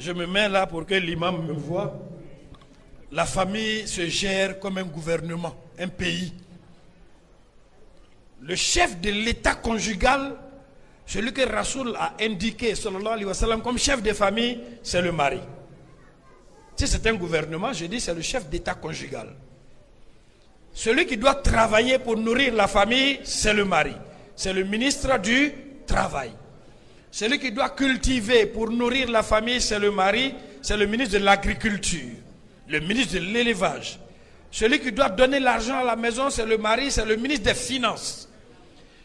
Je me mets là pour que l'imam me voie. La famille se gère comme un gouvernement, un pays. Le chef de l'état conjugal, celui que Rasoul a indiqué, sallallahu alayhi wa sallam, comme chef de famille, c'est le mari. Si c'est un gouvernement, je dis c'est le chef d'état conjugal. Celui qui doit travailler pour nourrir la famille, c'est le mari. C'est le ministre du travail. Celui qui doit cultiver pour nourrir la famille, c'est le mari. C'est le ministre de l'agriculture, le ministre de l'élevage. Celui qui doit donner l'argent à la maison, c'est le mari, c'est le ministre des Finances.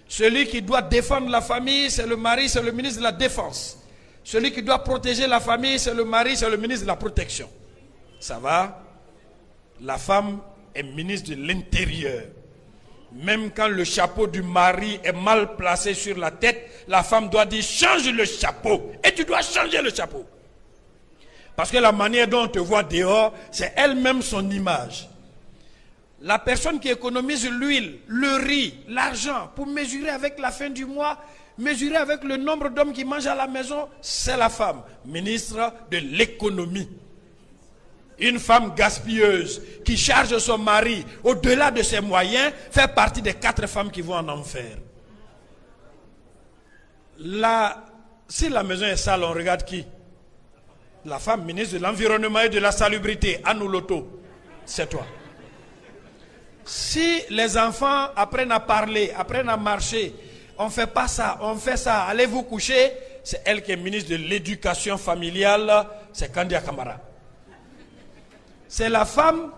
Celui qui doit défendre la famille, c'est le mari, c'est le ministre de la Défense. Celui qui doit protéger la famille, c'est le mari, c'est le ministre de la Protection. Ça va? La femme est ministre de l'Intérieur. Même quand le chapeau du mari est mal placé sur la tête, la femme doit dire change le chapeau. Et tu dois changer le chapeau. Parce que la manière dont on te voit dehors, c'est elle-même son image. La personne qui économise l'huile, le riz, l'argent pour mesurer avec la fin du mois, mesurer avec le nombre d'hommes qui mangent à la maison, c'est la femme, ministre de l'économie. Une femme gaspilleuse qui charge son mari au-delà de ses moyens fait partie des 4 femmes qui vont en enfer. Si la maison est sale, on regarde qui? La femme ministre de l'Environnement et de la Salubrité, Anou Loto, c'est toi. Si les enfants apprennent à parler, apprennent à marcher, on ne fait pas ça, on fait ça, allez vous coucher, c'est elle qui est ministre de l'Éducation familiale, c'est Kandia Kamara. C'est la femme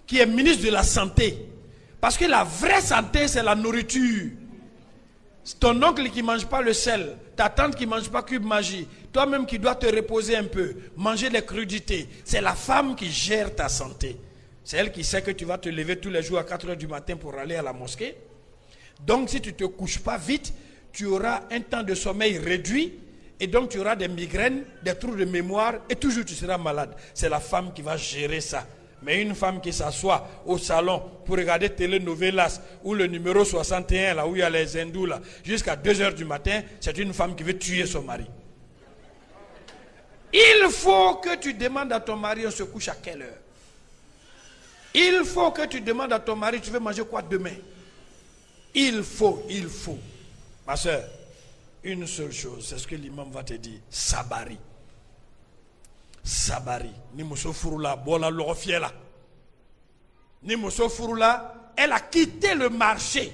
qui est ministre de la Santé. Parce que la vraie santé, c'est la nourriture. Ton oncle qui ne mange pas le sel, ta tante qui ne mange pas cube magie, toi-même qui dois te reposer un peu, manger les crudités, c'est la femme qui gère ta santé. C'est elle qui sait que tu vas te lever tous les jours à 4 h du matin pour aller à la mosquée. Donc si tu ne te couches pas vite, tu auras un temps de sommeil réduit et donc tu auras des migraines, des trous de mémoire et toujours tu seras malade. C'est la femme qui va gérer ça. Mais une femme qui s'assoit au salon pour regarder Telenovelas ou le numéro 61 là où il y a les hindous là jusqu'à 2 h du matin, c'est une femme qui veut tuer son mari. Il faut que tu demandes à ton mari on se couche à quelle heure. Il faut que tu demandes à ton mari tu veux manger quoi demain. Il faut. Ma soeur, une seule chose, c'est ce que l'imam va te dire. Sabari. Sabari. Ni muso furula, bola lorofiela. Ni muso furula, elle a quitté le marché.